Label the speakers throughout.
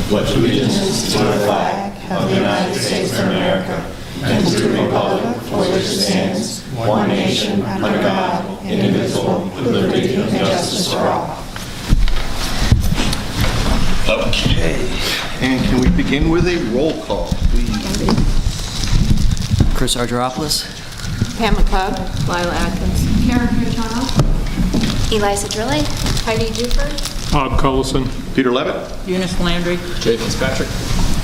Speaker 1: pledge allegiance to the flag of the United States of America and to the republic for which it stands, one nation, under God, indivisible, with liberty and justice for all.
Speaker 2: Okay, and can we begin with a roll call, please?
Speaker 3: Chris Argyropoulos.
Speaker 4: Pam McLeod. Lila Atkins. Karen Pachano.
Speaker 5: Eliza Drilly.
Speaker 4: Heidi Duford.
Speaker 6: Bob Cullison.
Speaker 2: Peter Levitt.
Speaker 7: Eunice Landry.
Speaker 8: Jay Fitzpatrick.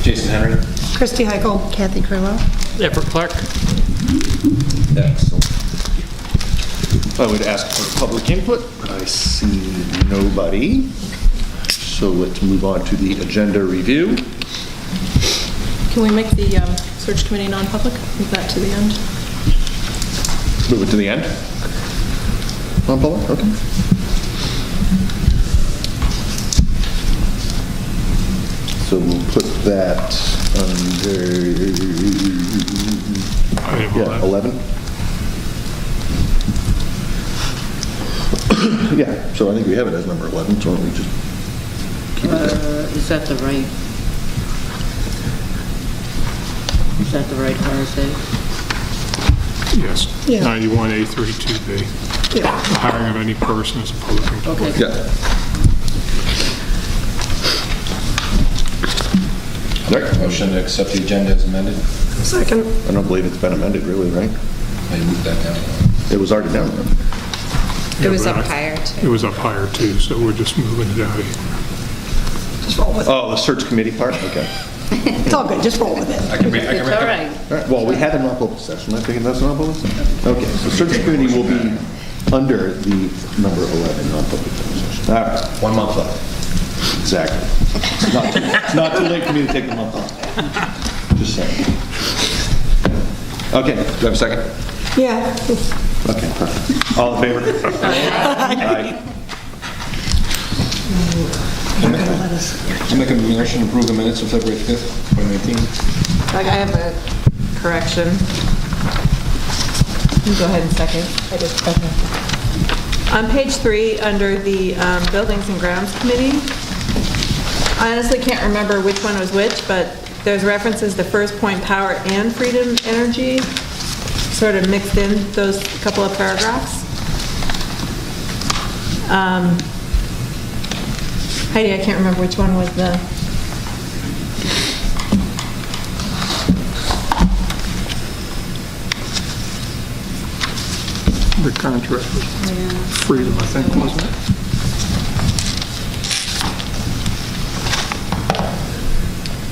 Speaker 8: Jason Henry.
Speaker 7: Christy Heichel.
Speaker 4: Kathy Crillo.
Speaker 6: Everett Clark.
Speaker 2: Excellent. I would ask for public input, but I see nobody. So let's move on to the agenda review.
Speaker 7: Can we make the search committee non-public? Move that to the end.
Speaker 2: Move it to the end. Non-public, okay. So we'll put that under,
Speaker 6: Item
Speaker 2: 11. Yeah, so I think we have it as number 11, so why don't we just keep it there?
Speaker 9: Is that the right? Is that the right RSA?
Speaker 6: Yes.
Speaker 7: Yeah.
Speaker 6: 91A32B.
Speaker 7: Yeah.
Speaker 6: The hiring of any person as a public employee.
Speaker 9: Okay.
Speaker 2: Yeah. All right.
Speaker 8: Motion to accept the agenda as amended.
Speaker 7: Second.
Speaker 2: I don't believe it's been amended, really, right?
Speaker 8: I moved that down.
Speaker 2: It was already down.
Speaker 4: It was
Speaker 6: but
Speaker 4: up higher,
Speaker 6: It
Speaker 4: too.
Speaker 6: was up higher, too, so we're just moving it out of here.
Speaker 7: Just roll with it.
Speaker 2: Oh, the search committee part? Okay.
Speaker 7: It's all good, just roll with it.
Speaker 8: I can read
Speaker 9: It's all right.
Speaker 2: All right, well, we had a non-public session. I think that's a non-public session. Okay, so search committee will be under the number 11 non-public session. All right,
Speaker 8: 1 month left.
Speaker 2: exactly. It's not too late for me to take the month off. Just saying. Okay, do I have a second?
Speaker 7: Yeah.
Speaker 2: Okay, perfect. All in favor? Aye.
Speaker 8: I make a motion to approve the minutes of February 5th, 2019.
Speaker 4: Like, I have a correction. You go ahead and second. I just second. On page 3, under the Buildings and Grounds Committee, I honestly can't remember which one was which, but there's references to First Point Power and Freedom Energy, sort of mixed in those couple of paragraphs. Heidi, I can't remember which one was the...
Speaker 6: The contract was Freedom, I think, wasn't it?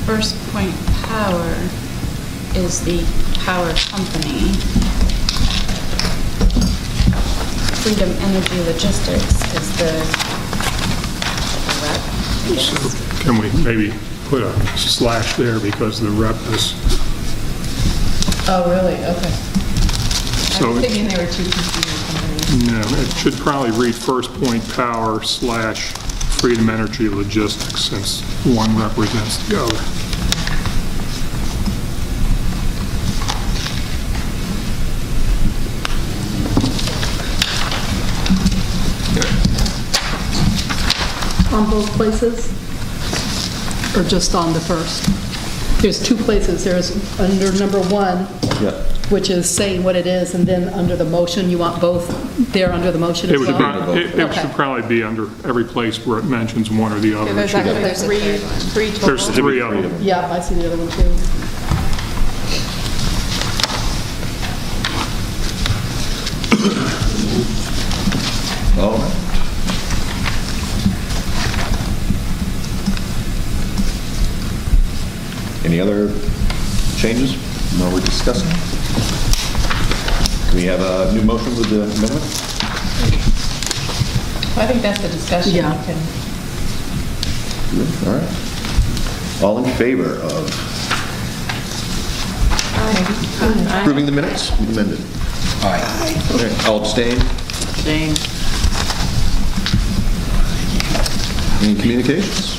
Speaker 9: First Point Power is the power company. Freedom Energy Logistics is the rep. I guess.
Speaker 6: So can we maybe put a slash there because the rep is,
Speaker 4: Oh, really? Okay. I
Speaker 6: So-
Speaker 4: was thinking they were two competing companies.
Speaker 6: no, it should probably read First Point Power / Freedom Energy Logistics since one represents the other.
Speaker 7: On both places? Or just on the first? There's two places. There's under number 1,
Speaker 2: Yeah.
Speaker 7: which is saying what it is, and then under the motion, you want both there under the motion
Speaker 6: It
Speaker 7: as
Speaker 6: would,
Speaker 7: well?
Speaker 6: it
Speaker 7: Okay.
Speaker 6: should probably be under every place where it mentions one or the other. It
Speaker 4: There's
Speaker 6: should-
Speaker 4: actually
Speaker 5: There's a
Speaker 4: three
Speaker 5: third one.
Speaker 4: total.
Speaker 6: There's 3 of them.
Speaker 7: Yeah, I see the other one too.
Speaker 2: All right. Any other changes while we're discussing? Do we have a new motion with the amendment?
Speaker 4: I think that's the discussion.
Speaker 7: Yeah.
Speaker 4: We can-
Speaker 2: Good, all right. All in favor of approving the minutes with amended?
Speaker 8: Aye.
Speaker 2: All right, I'll abstain.
Speaker 9: Jane.
Speaker 2: Any communications?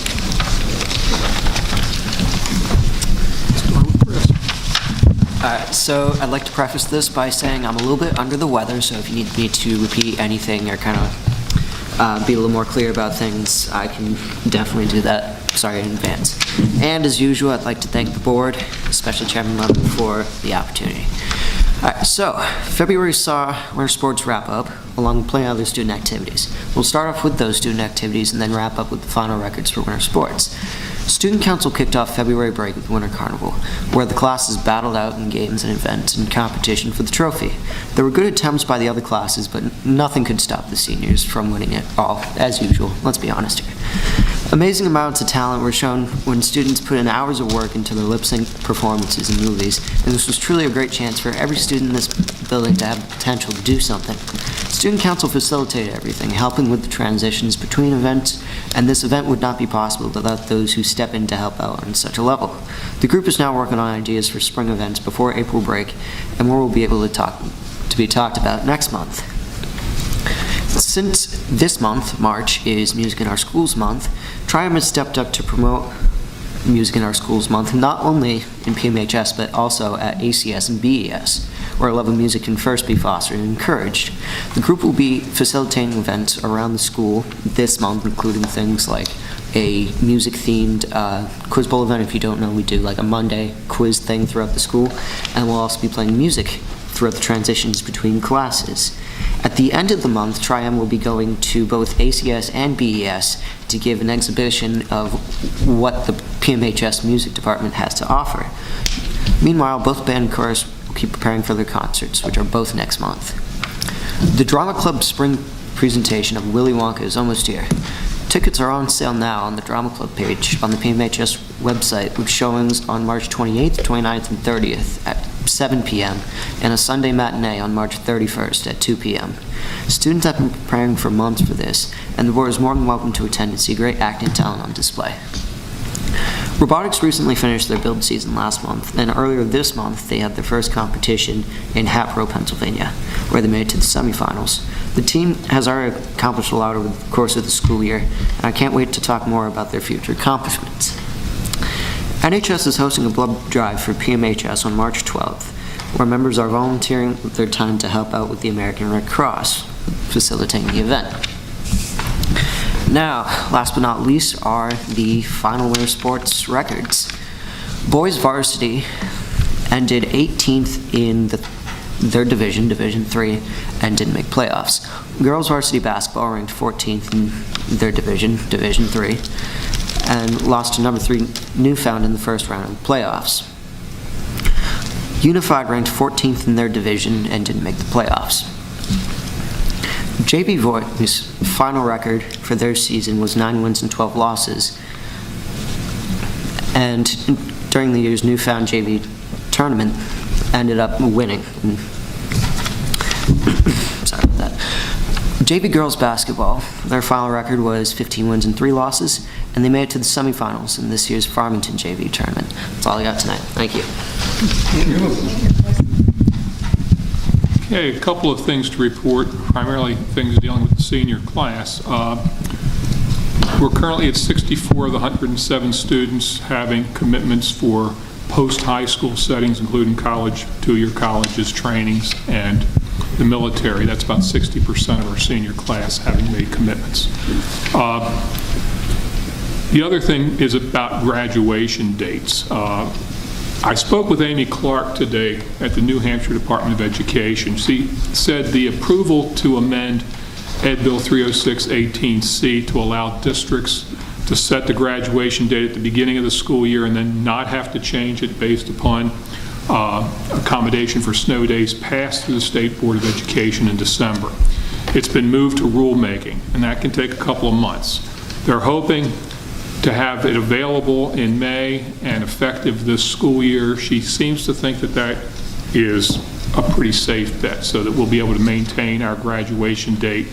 Speaker 6: Start with Chris.
Speaker 3: So I'd like to preface this by saying I'm a little bit under the weather, so if you need me to repeat anything or kind of be a little more clear about things, I can definitely do that. Sorry in advance. And as usual, I'd like to thank the board, especially Chairman Levin, for the opportunity. All right, so February saw winter sports wrap up, along with plenty of other student activities. We'll start off with those student activities and then wrap up with the final records for winter sports. Student Council kicked off February break with Winter Carnival, where the classes battled out in games and events and competition for the trophy. There were good attempts by the other classes, but nothing could stop the seniors from winning it all, as usual. Let's be honest here. Amazing amounts of talent were shown when students put in hours of work into their lip-sync performances in movies, and this was truly a great chance for every student in this building to have the potential to do something. Student Council facilitated everything, helping with the transitions between events, and this event would not be possible without those who step in to help out on such a level. The group is now working on ideas for spring events before April break, and more will be able to be talked about next month. Since this month, March, is Music in Our Schools Month, Triumph has stepped up to promote Music in Our Schools Month, not only in PMHS, but also at ACS and BES, where love of music can first be fostered and encouraged. The group will be facilitating events around the school this month, including things like a music-themed quiz bowl event. If you don't know, we do like a Monday quiz thing throughout the school, and we'll also be playing music throughout the transitions between classes. At the end of the month, Triumph will be going to both ACS and BES to give an exhibition of what the PMHS music department has to offer. Meanwhile, both band and chorus will keep preparing for their concerts, which are both next month. The Drama Club spring presentation of Willy Wonka is almost here. Tickets are on sale now on the Drama Club page on the PMHS website, with showings on March 28th, 29th, and 30th at 7 p.m. and a Sunday matinee on March 31st at 2 p.m. Students have been preparing for months for this, and the board is more than welcome to attend and see great acting talent on display. Robotics recently finished their build season last month, and earlier this month they had their first competition in Hatboro, Pennsylvania, where they made it to the semifinals. The team has already accomplished a lot over the course of the school year, and I can't wait to talk more about their future accomplishments. NHS is hosting a blood drive for PMHS on March 12th, where members are volunteering their time to help out with the American Red Cross, facilitating the event. Now, last but not least, are the final winter sports records. Boys varsity ended 18th in their division, Division 3, and didn't make playoffs. Girls varsity basketball ranked 14th in their division, Division 3, and lost to number 3 Newfound in the first round of the playoffs. Unified ranked 14th in their division and didn't make the playoffs. JV Boys' final record for their season was 9 wins and 12 losses, and during the year's Newfound JV tournament, ended up winning. Sorry about that. JV girls basketball, their final record was 15 wins and 3 losses, and they made it to the semifinals in this year's Farmington JV tournament. That's all I got tonight. Thank you.
Speaker 6: Okay, a couple of things to report, primarily things dealing with the senior class. We're currently at 64 of the 107 students having commitments for post-high school settings, including college, two-year colleges, trainings, and the military. That's about 60% of our senior class having made commitments. The other thing is about graduation dates. I spoke with Amy Clark today at the New Hampshire Department of Education. She said the approval to amend Ed Bill 306-18C to allow districts to set the graduation date at the beginning of the school year and then not have to change it based upon accommodation for snow days passed through the State Board of Education in December. It's been moved to rulemaking, and that can take a couple of months. They're hoping to have it available in May and effective this school year. She seems to think that that is a pretty safe bet, so that we'll be able to maintain our graduation date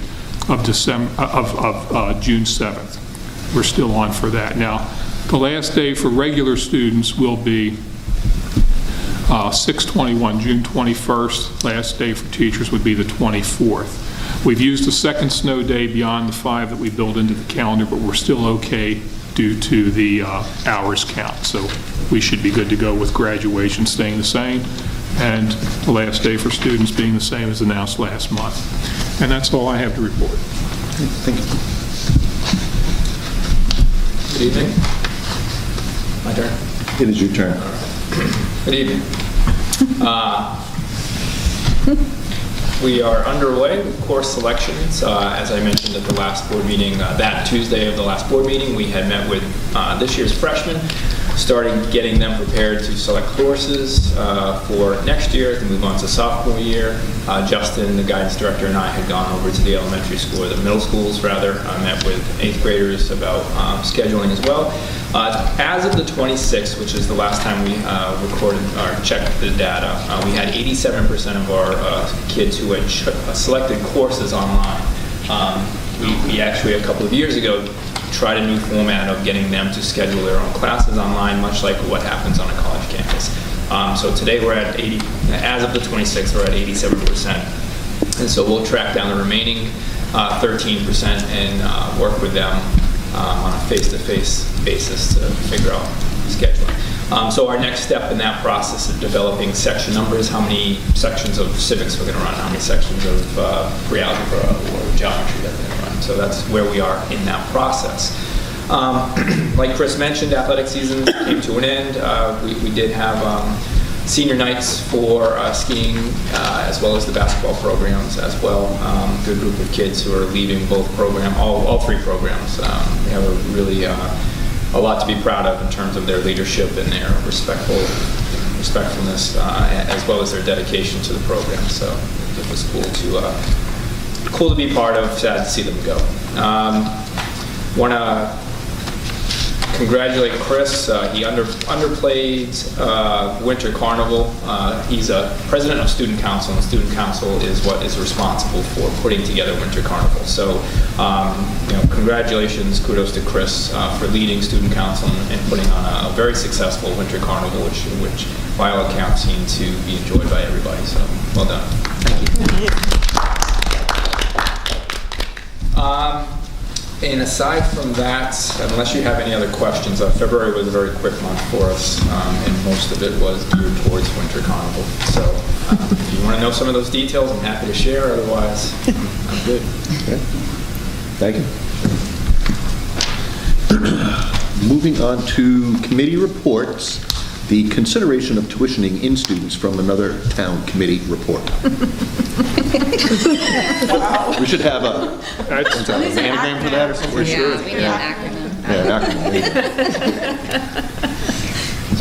Speaker 6: of June 7th. We're still on for that. Now, the last day for regular students will be 6/21, June 21st. Last day for teachers would be the 24th. We've used a second snow day beyond the 5 that we built into the calendar, but we're still okay due to the hours count. So we should be good to go with graduation staying the same and the last day for students being the same as announced last month. And that's all I have to report.
Speaker 2: Thank you.
Speaker 5: Good evening. My turn.
Speaker 2: It is your turn.
Speaker 5: Good evening. We are underway with course selections. As I mentioned at the last board meeting, that Tuesday of the last board meeting, we had met with this year's freshmen, starting getting them prepared to select courses for next year as they move on to sophomore year. Justin, the guidance director, and I had gone over to the elementary school, or the middle schools rather, met with 8th graders about scheduling as well. As of the 26th, which is the last time we recorded or checked the data, we had 87% of our kids who had selected courses online. We actually, a couple of years ago, tried a new format of getting them to schedule their own classes online, much like what happens on a college campus. So today we're at 80, as of the 26th, we're at 87%. And so we'll track down the remaining 13% and work with them on a face-to-face basis to figure out scheduling. So our next step in that process of developing section numbers, how many sections of civics we're going to run, how many sections of pre-algebra or geometry that we're going to run. So that's where we are in that process. Like Chris mentioned, athletic season came to an end. We did have senior nights for skiing as well as the basketball programs as well. Good group of kids who are leaving both all three programs. We have a really a lot to be proud of in terms of their leadership and their respectfulness as well as their dedication to the program. So it was cool to be part of, sad to see them go. Want to congratulate Chris. He underplayed Winter Carnival. He's a president of Student Council, and Student Council is what is responsible for putting together Winter Carnival. So, congratulations, kudos to Chris for leading Student Council and putting on a very successful Winter Carnival, which by all accounts seemed to be enjoyed by everybody. So, well done. Thank you. And aside from that, unless you have any other questions, February was a very quick month for us, and most of it was geared towards Winter Carnival. So if you want to know some of those details, I'm happy to share. Otherwise, I'm good.
Speaker 2: Okay. Thank you. Moving on to committee reports, the consideration of tuitioning in students from another town committee report. We should have an anagram for that or something.
Speaker 9: Yeah, we need an acronym.
Speaker 2: Yeah, an acronym.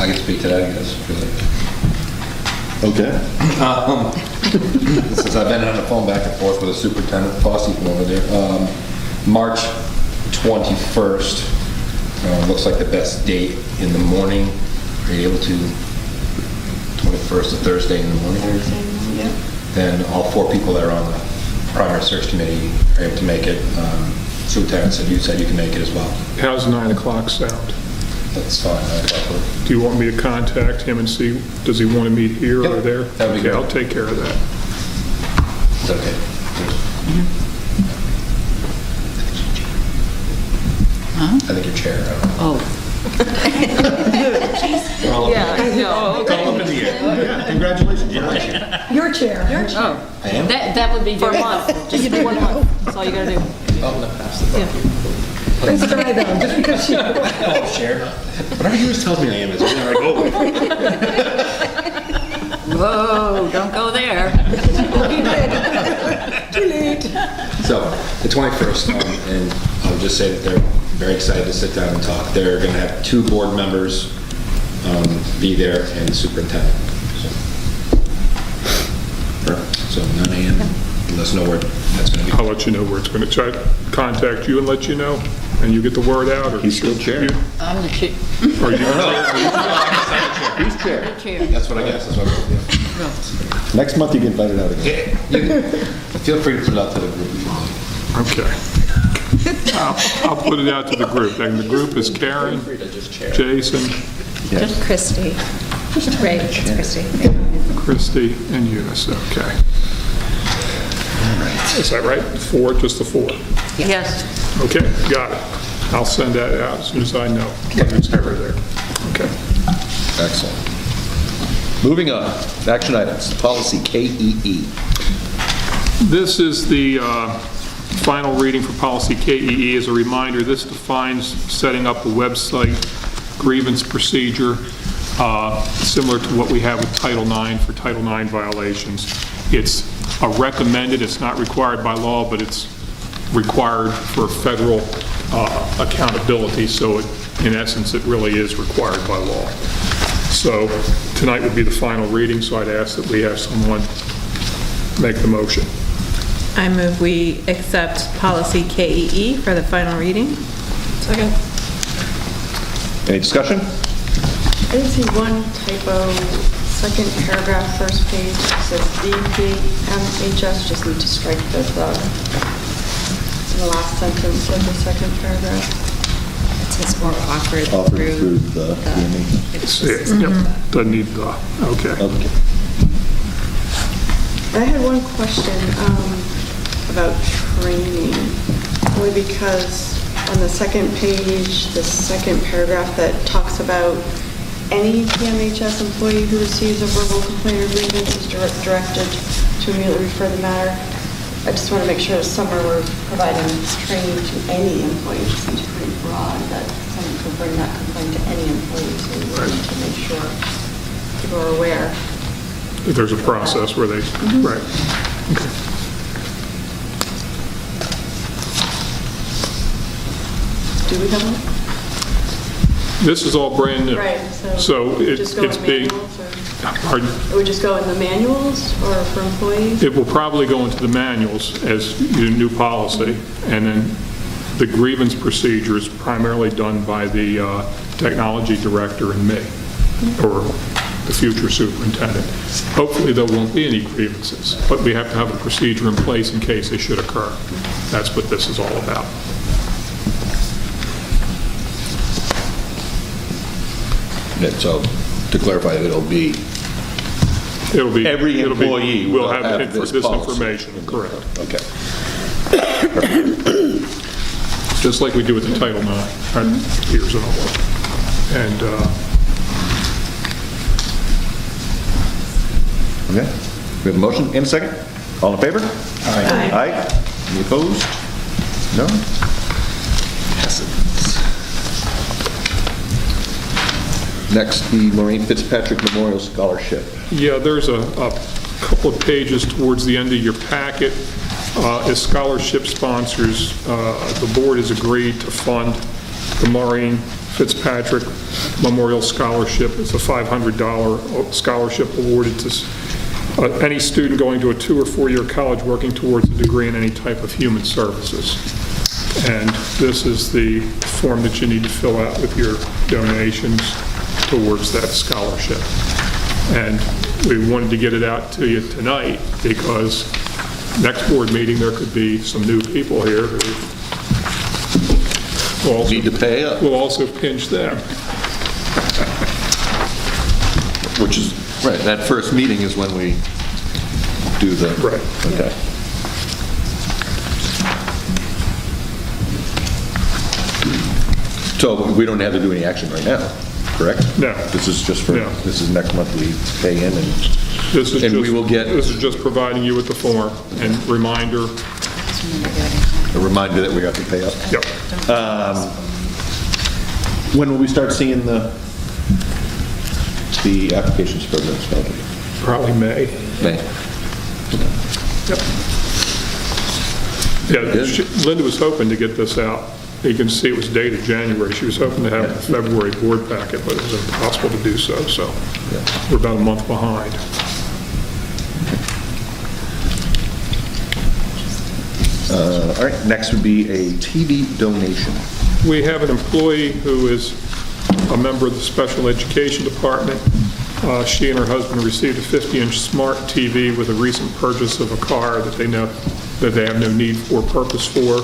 Speaker 8: I can speak to that, I guess.
Speaker 2: Okay.
Speaker 8: Since I've been on the phone back and forth with the superintendent, Fossey from over there, March 21st looks like the best date in the morning. Are you able to, 21st, a Thursday in the morning?
Speaker 1: Yeah.
Speaker 8: Then all 4 people that are on the primary search committee are able to make it. Superintendent said you can make it as well.
Speaker 6: How's 9 o'clock sound?
Speaker 8: That's fine.
Speaker 6: Do you want me to contact him and see, does he want to meet here or
Speaker 8: Yep,
Speaker 6: there?
Speaker 8: that'd be
Speaker 6: Okay,
Speaker 8: great.
Speaker 6: I'll take care of that.
Speaker 8: Is that okay? I think your chair.
Speaker 9: Oh.
Speaker 4: Yeah, I know.
Speaker 2: It's all up in the air. Yeah, congratulations, you're my chair.
Speaker 7: Your chair.
Speaker 9: Oh, that would be
Speaker 4: For a
Speaker 9: very
Speaker 4: month,
Speaker 9: helpful.
Speaker 4: just for 1 month. That's all you gotta do.
Speaker 7: It's dry though, just because she.
Speaker 2: Whatever yours tells me I am is where I go with.
Speaker 9: Whoa, don't go there.
Speaker 7: Too late.
Speaker 8: So, the 21st, and I'll just say that they're very excited to sit down and talk. They're going to have 2 board members be there and the superintendent. So 9 a.m. Let us know where that's going to be.
Speaker 6: I'll let you know where it's going to try to contact you and let you know, and you get the word out, or...
Speaker 2: He's still chair.
Speaker 9: I'm the chair.
Speaker 6: Or you...
Speaker 2: Who's chair?
Speaker 9: Chair.
Speaker 8: That's what I guess. That's what
Speaker 2: Next month you get invited out again.
Speaker 8: Feel free to put it out to the group if you like.
Speaker 6: Okay. I'll put it out to the group. And the group is Karen, Jason,
Speaker 1: Just Christie. Right, it's Christie.
Speaker 6: Christy, and Eunice. Okay. Is that right? 4, just the 4?
Speaker 9: Yes.
Speaker 6: Okay, got it. I'll send that out as soon as I know whether it's ever there. Okay.
Speaker 2: Excellent. Moving on, action items, policy KEE.
Speaker 6: This is the final reading for policy KEE. As a reminder, this defines setting up a website grievance procedure similar to what we have with Title IX for Title IX violations. It's a recommended, it's not required by law, but it's required for federal accountability, so in essence, it really is required by law. So tonight would be the final reading, so I'd ask that we have someone make the motion.
Speaker 4: I move we accept policy KEE for the final reading. Second.
Speaker 2: Any discussion?
Speaker 10: I did see one typo, second paragraph, first page, it says DPMHS, just need to strike the in the last sentence of the second paragraph.
Speaker 9: It says or offered
Speaker 2: Offered
Speaker 9: through
Speaker 2: through the DME.
Speaker 6: Yep, doesn't need the, okay.
Speaker 2: Okay.
Speaker 10: I had one question about training, only because on the second page, the second paragraph that talks about any PMHS employee who receives a verbal complaint or grievance is directed to immediately refer the matter. I just want to make sure this summer we're providing training to any employee. It seems pretty broad that someone could bring that complaint to any employee, so we need to make sure people are aware.
Speaker 6: There's a process where they, right. Okay.
Speaker 10: Do we have one?
Speaker 6: This is all brand new.
Speaker 10: Right,
Speaker 6: So
Speaker 10: it would just go
Speaker 6: it's
Speaker 10: in
Speaker 6: being,
Speaker 10: manuals, or
Speaker 6: pardon?
Speaker 10: it would just go in the manuals or for employees?
Speaker 6: It will probably go into the manuals as your new policy, and then the grievance procedure is primarily done by the technology director and me, or the future superintendent. Hopefully there won't be any grievances, but we have to have a procedure in place in case they should occur. That's what this is all about.
Speaker 2: Yeah, so, to clarify, it'll be every employee
Speaker 6: will
Speaker 2: will
Speaker 6: have
Speaker 2: have this policy.
Speaker 6: information, correct.
Speaker 2: Okay.
Speaker 6: Just like we do with the Title IX, years and all. And
Speaker 2: Okay. We have a motion and a second. All in favor? Aye. Aye. Any opposed? No? Passes. Next, the Maureen Fitzpatrick Memorial Scholarship.
Speaker 6: yeah, there's a couple of pages towards the end of your packet. As scholarship sponsors, the board has agreed to fund the Maureen Fitzpatrick Memorial Scholarship. It's a $500 scholarship awarded to any student going to a 2- or 4-year college working towards a degree in any type of human services. And this is the form that you need to fill out with your donations towards that scholarship. And we wanted to get it out to you tonight because next board meeting, there could be some new people here who will also,
Speaker 2: Need to pay up.
Speaker 6: will also pinch them.
Speaker 2: Which is, right, that first meeting is when we do the...
Speaker 6: Right.
Speaker 2: Okay. So we don't have to do any action right now, correct?
Speaker 6: No.
Speaker 2: This is just for,
Speaker 6: No.
Speaker 2: this is next month we pay in and...
Speaker 6: This is
Speaker 2: And we
Speaker 6: just-
Speaker 2: will get-
Speaker 6: This is just providing you with the form and reminder.
Speaker 2: a reminder that we have to pay up.
Speaker 6: Yep.
Speaker 2: When will we start seeing the applications for the scholarship?
Speaker 6: Probably May.
Speaker 2: May.
Speaker 6: Yep. Yeah, Linda was hoping to get this out. You can see it was dated January. She was hoping to have the February board packet, but it was impossible to do so, so we're about a month behind.
Speaker 2: All right, next would be a TV donation.
Speaker 6: We have an employee who is a member of the special education department. She and her husband received a 50-inch smart TV with a recent purchase of a car that they have no need or purpose for.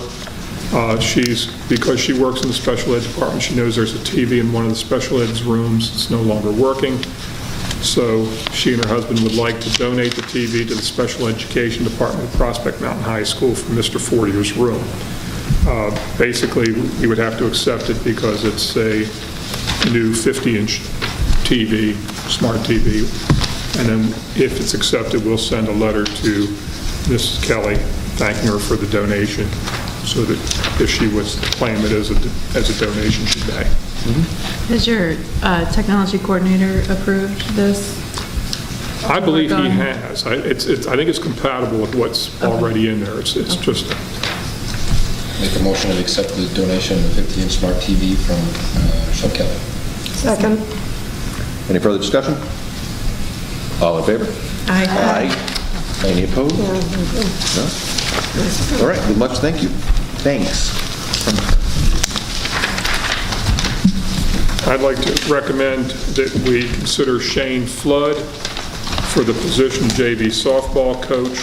Speaker 6: Because she works in the special ed department, she knows there's a TV in one of the special ed's rooms. It's no longer working. So she and her husband would like to donate the TV to the special education department at Prospect Mountain High School for Mr. Fortier's room. Basically, he would have to accept it because it's a new 50-inch TV, smart TV. And then if it's accepted, we'll send a letter to Mrs. Kelly thanking her for the donation, so that if she was to claim it as a donation, she may.
Speaker 4: Has your technology coordinator approved this?
Speaker 6: I believe he
Speaker 4: Work on-
Speaker 6: has. I think it's compatible with what's already in there. It's just,
Speaker 8: Make a motion to accept the donation of the 50-inch smart TV from Michelle Kelly.
Speaker 1: Second.
Speaker 2: Any further discussion? All in favor? Aye. Any opposed? No? All right, well, much thank you. Thanks.
Speaker 6: I'd like to recommend that we consider Shane Flood for the position JV softball coach.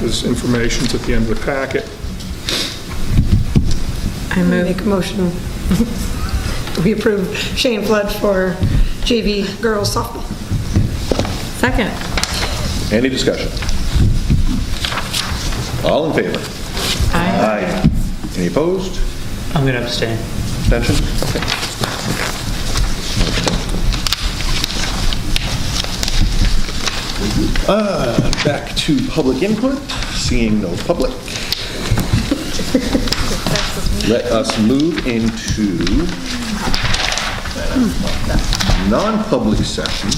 Speaker 6: His information's at the end of the packet.
Speaker 4: I move.
Speaker 1: Make a motion. We approve Shane Flood for JV girls softball.
Speaker 4: Second.
Speaker 2: Any discussion? All in favor? Aye. Any opposed?
Speaker 11: I'm going to abstain.
Speaker 2: Abstention? Okay. Back to public input, seeing no public. Let us move into non-public session